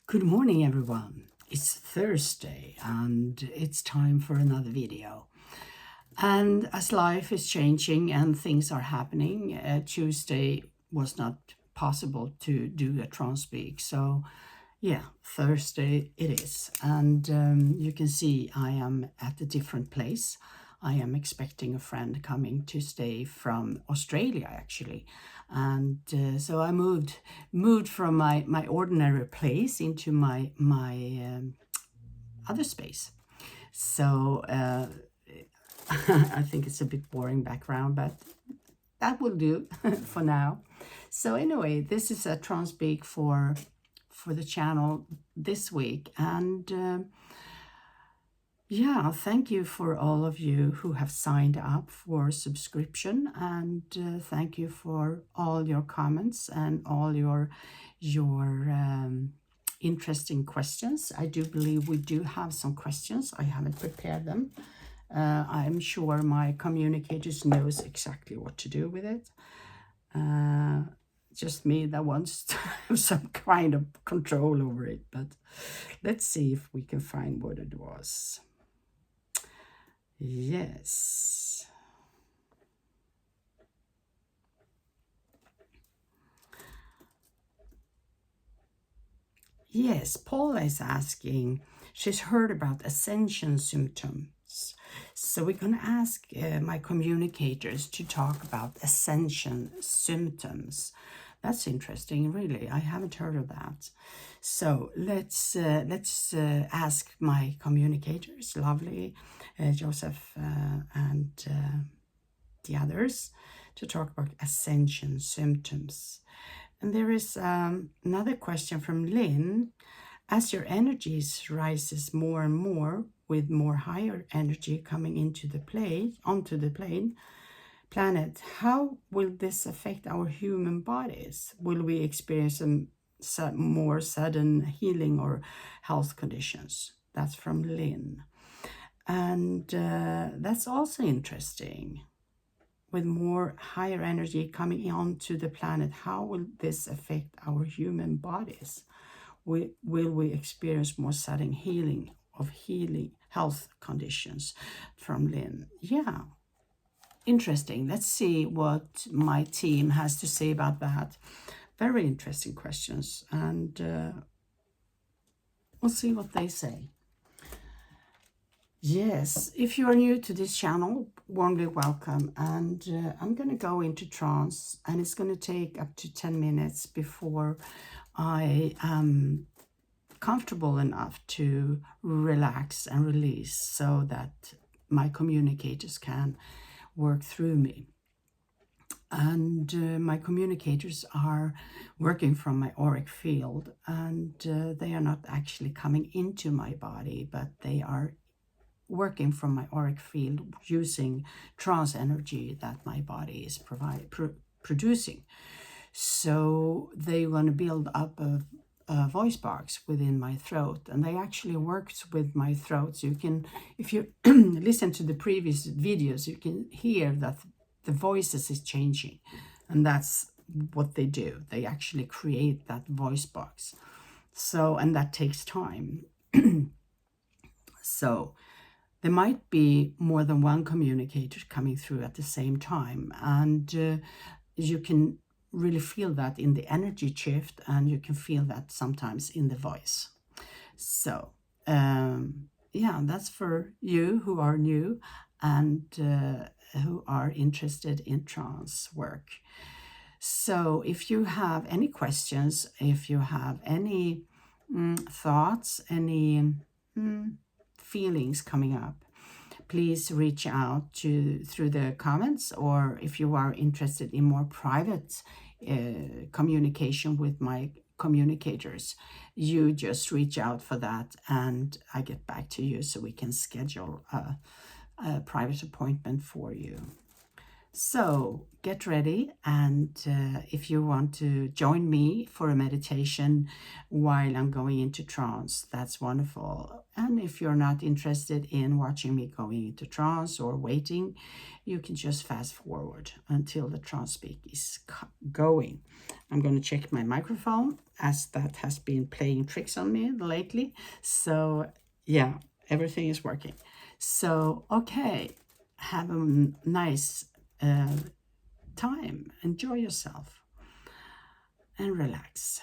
Good morning, everyone. It's Thursday and it's time for another video. And as life is changing and things are happening, Tuesday was not possible to do a trance speak. So yeah, Thursday it is. And you can see I am at a different place. I am expecting a friend coming to stay from Australia, actually. And so I moved from my ordinary place into my other space. So I think it's a bit boring background, but that will do for now. So anyway, this is a trance speak for the channel this week. And yeah, thank you for all of you who have signed up for subscription, and thank you for all your comments and all your interesting questions. I do believe we do have some questions. I haven't prepared them. I'm sure my communicators knows exactly what to do with it. Just me that wants to have some kind of control over it, but let's see if we can find what it was. Yes. Yes, Paula is asking, she's heard about Ascension symptoms. So we're going to ask my communicators to talk about Ascension symptoms. That's interesting, really. I haven't heard of that. So let's ask my communicators, lovely Joseph and the others, to talk about Ascension symptoms. And there is another question from Lin. As your energies rises more and more, with more higher energy coming into the planet, how will this affect our human bodies? Will we experience some more sudden healing or health conditions? That's from Lin. And that's also interesting. With more higher energy coming onto the planet, how will this affect our human bodies? Will we experience more sudden healing health conditions? From Lin. Yeah, interesting. Let's see what my team has to say about that. Very interesting questions, and we'll see what they say. Yes, if you are new to this channel, warmly welcome. And I'm going to go into trance, and it's going to take up to 10 minutes before I am comfortable enough to relax and release, so that my communicators can work through me. And my communicators are working from my auric field, and they are not actually coming into my body, but they are working from my auric field using trance energy that my body is producing. So they want to build up a voice box within my throat, and they actually worked with my throat. So you can, if you listen to the previous videos, you can hear that the voices is changing, and that's what they do. They actually create that voice box. So, and that takes time. So there might be more than one communicator coming through at the same time, and you can really feel that in the energy shift, and you can feel that sometimes in the voice. So yeah, that's for you who are new and who are interested in trance work. So if you have any questions, if you have any thoughts, any feelings coming up, please reach out through the comments, or if you are interested in more private communication with my communicators, you just reach out for that, and I get back to you so we can schedule a private appointment for you. So get ready, and if you want to join me for a meditation while I'm going into trance, that's wonderful. And if you're not interested in watching me going into trance or waiting, you can just fast forward until the trance speak is going. I'm going to check my microphone, as that has been playing tricks on me lately. So yeah, everything is working. So okay, have a nice time. Enjoy yourself and relax.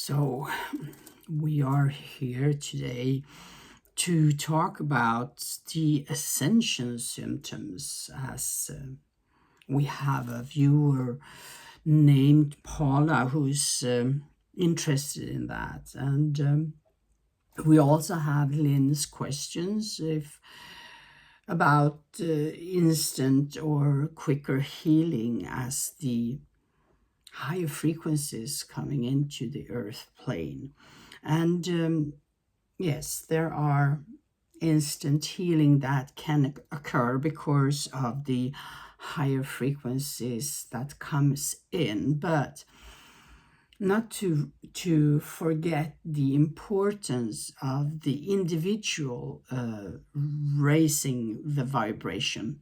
So we are here today to talk about the Ascension symptoms, as we have a viewer named Paula who's interested in that. And we also have Lin's questions about instant or quicker healing as the higher frequencies coming into the earth plane. And yes, there are instant healing that can occur because of the higher frequencies that comes in, but not to forget the importance of the individual raising the vibration,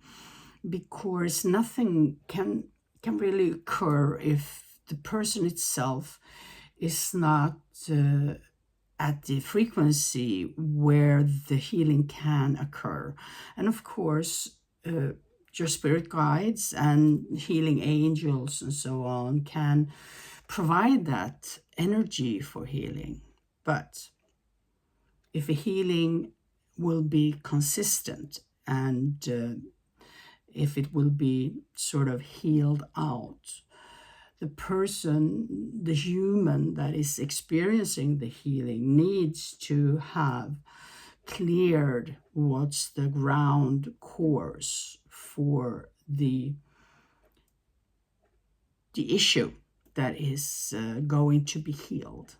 because nothing can really occur if the person itself is not at the frequency where the healing can occur. And of course, your spirit guides and healing angels and so on can provide that energy for healing. But if a healing will be consistent and if it will be sort of healed out, the person, the human that is experiencing the healing needs to have cleared what's the ground course for the issue that is going to be healed.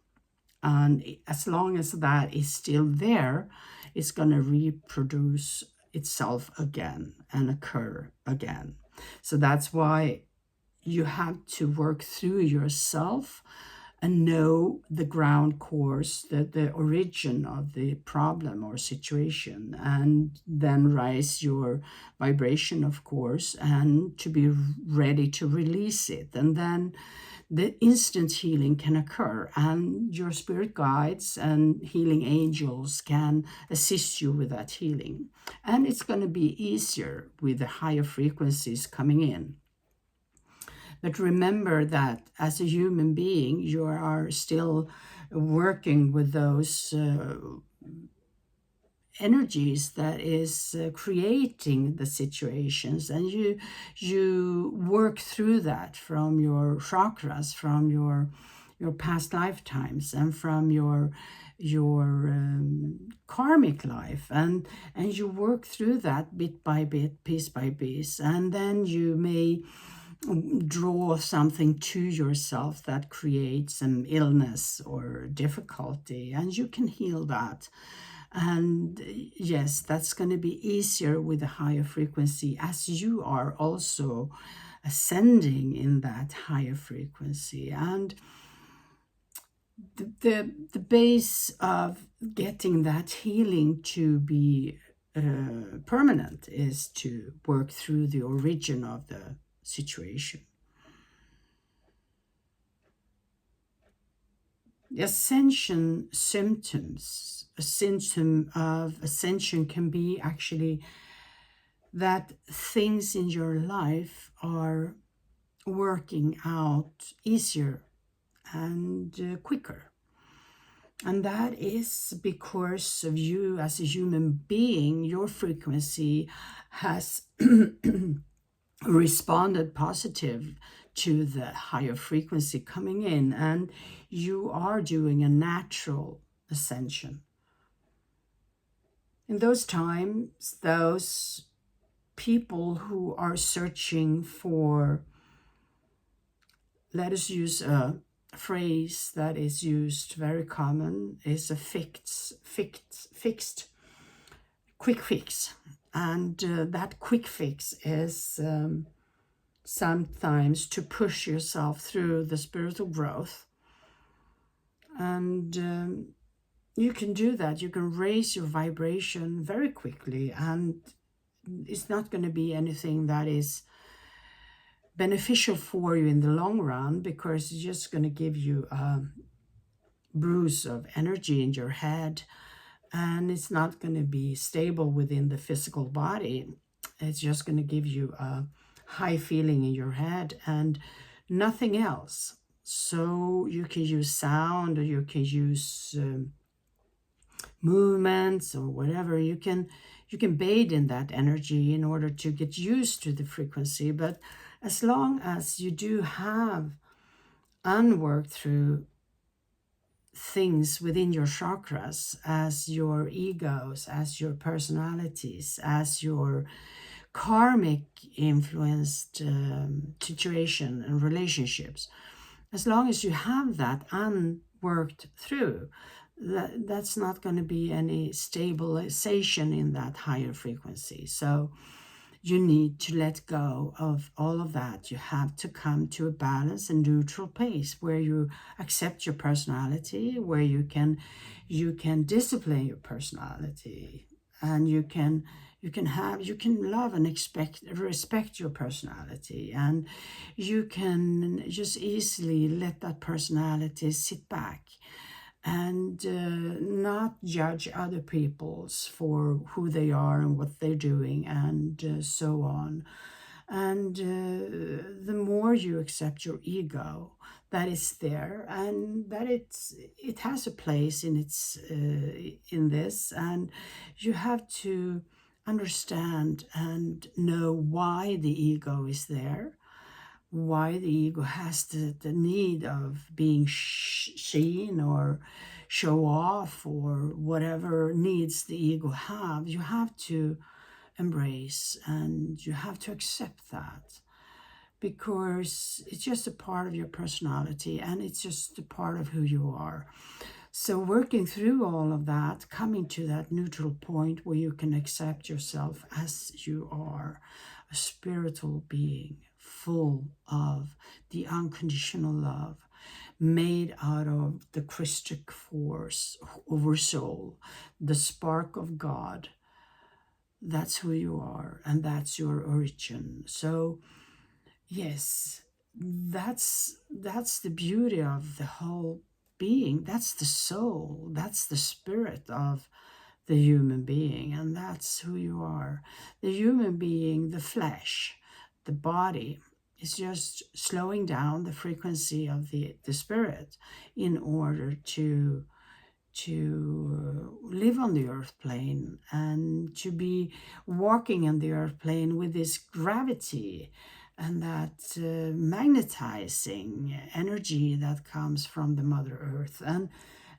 And as long as that is still there, it's going to reproduce itself again and occur again. So that's why you have to work through yourself and know the ground course, the origin of the problem or situation, and then raise your vibration, of course, and to be ready to release it. And then the instant healing can occur, and your spirit guides and healing angels can assist you with that healing. And it's going to be easier with the higher frequencies coming in. But remember that as a human being, you are still working with those energies that is creating the situations, and you work through that from your chakras, from your past lifetimes, and from your karmic life, and you work through that bit by bit, piece by piece, and then you may draw something to yourself that creates an illness or difficulty, and you can heal that. And yes, that's going to be easier with a higher frequency, as you are also ascending in that higher frequency. And the base of getting that healing to be permanent is to work through the origin of the situation. The Ascension symptoms, a symptom of Ascension can be actually that things in your life are working out easier and quicker. And that is because of you as a human being. Your frequency has responded positive to the higher frequency coming in, and you are doing a natural ascension. In those times, those people who are searching for, let us use a phrase that is used very common, is a fixed quick fix. And that quick fix is sometimes to push yourself through the spiritual growth. And you can do that. You can raise your vibration very quickly, and it's not going to be anything that is beneficial for you in the long run, because it's just going to give you a bruise of energy in your head, and it's not going to be stable within the physical body. It's just going to give you a high feeling in your head and nothing else. So you can use sound, or you can use movements, or whatever. You can bathe in that energy in order to get used to the frequency. But as long as you do have unworked through things within your chakras, as your egos, as your personalities, as your karmic influenced situation and relationships, as long as you have that unworked through, that's not going to be any stabilization in that higher frequency. So you need to let go of all of that. You have to come to a balanced and neutral place where you accept your personality, where you can discipline your personality, and you can love and respect your personality, and you can just easily let that personality sit back and not judge other people's for who they are and what they're doing, and so on. And the more you accept your ego that is there, and that it has a place in this, and you have to understand and know why the ego is there, why the ego has the need of being seen or show off, or whatever needs the ego have. You have to embrace, and you have to accept that, because it's just a part of your personality, and it's just a part of who you are. So working through all of that, coming to that neutral point where you can accept yourself as you are, a spiritual being full of the unconditional love, made out of the Christic force over soul, the spark of God. That's who you are, and that's your origin. So yes, that's the beauty of the whole being. That's the soul, that's the spirit of the human being, and that's who you are. The human being, the flesh, the body, is just slowing down the frequency of the spirit in order to live on the earth plane, and to be walking on the earth plane with this gravity and that magnetizing energy that comes from the Mother Earth.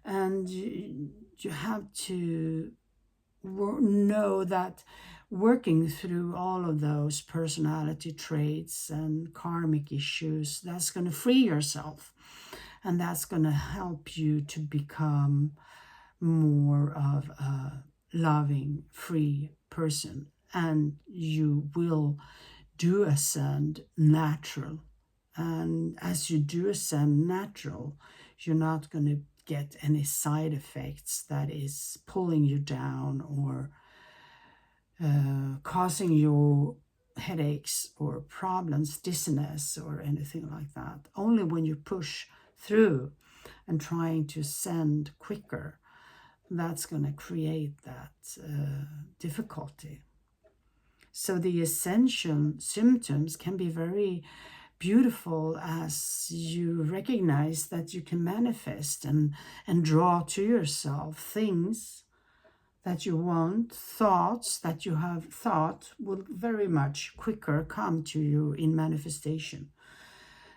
And you have to know that working through all of those personality traits and karmic issues, that's going to free yourself, and that's going to help you to become more of a loving, free person. And you will do ascend natural. And as you do ascend natural, you're not going to get any side effects that is pulling you down, or causing you headaches or problems, dizziness, or anything like that. Only when you push through and trying to ascend quicker, that's going to create that difficulty. So the Ascension symptoms can be very beautiful, as you recognize that you can manifest and draw to yourself things that you want. Thoughts that you have thought will very much quicker come to you in manifestation.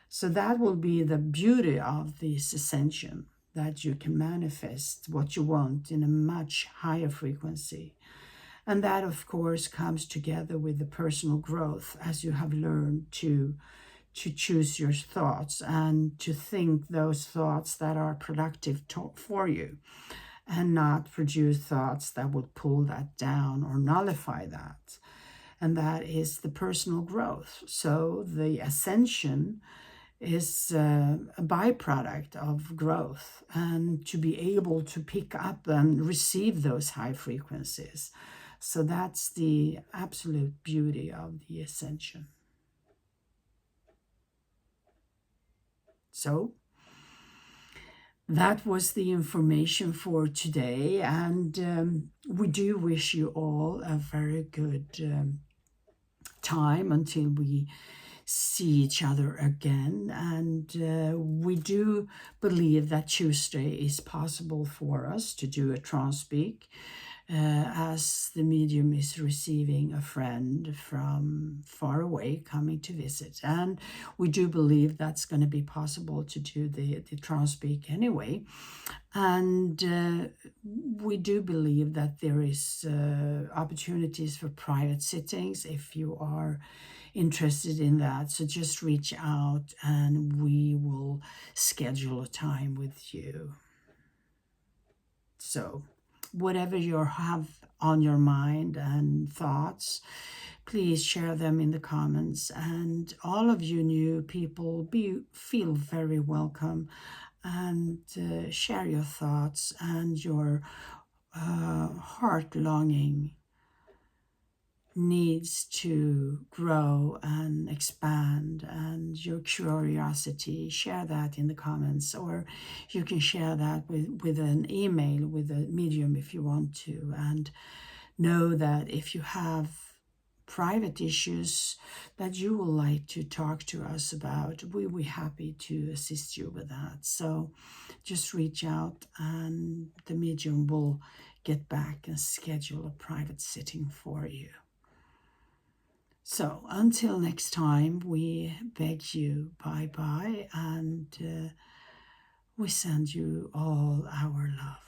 So that will be the beauty of this Ascension, that you can manifest what you want in a much higher frequency. And that, of course, comes together with the personal growth, as you have learned to choose your thoughts and to think those thoughts that are productive for you, and not produce thoughts that would pull that down or nullify that. And that is the personal growth. So the Ascension is a byproduct of growth, and to be able to pick up and receive those high frequencies. So that's the absolute beauty of the Ascension. So that was the information for today, and we do wish you all a very good time until we see each other again. And we do believe that Tuesday is possible for us to do a trance speak, as the medium is receiving a friend from far away coming to visit. And we do believe that's going to be possible to do the trance speak anyway. And we do believe that there is opportunities for private sittings if you are interested in that. So just reach out and we will schedule a time with you. So whatever you have on your mind and thoughts, please share them in the comments. And all of you new people, feel very welcome, and share your thoughts and your heart longing needs to grow and expand, and your curiosity, share that in the comments, or you can share that with an email with a medium if you want to. And know that if you have private issues that you would like to talk to us about, we'll be happy to assist you with that. So just reach out and the medium will get back and schedule a private sitting for you. So until next time, we beg you bye-bye, and we send you all our love.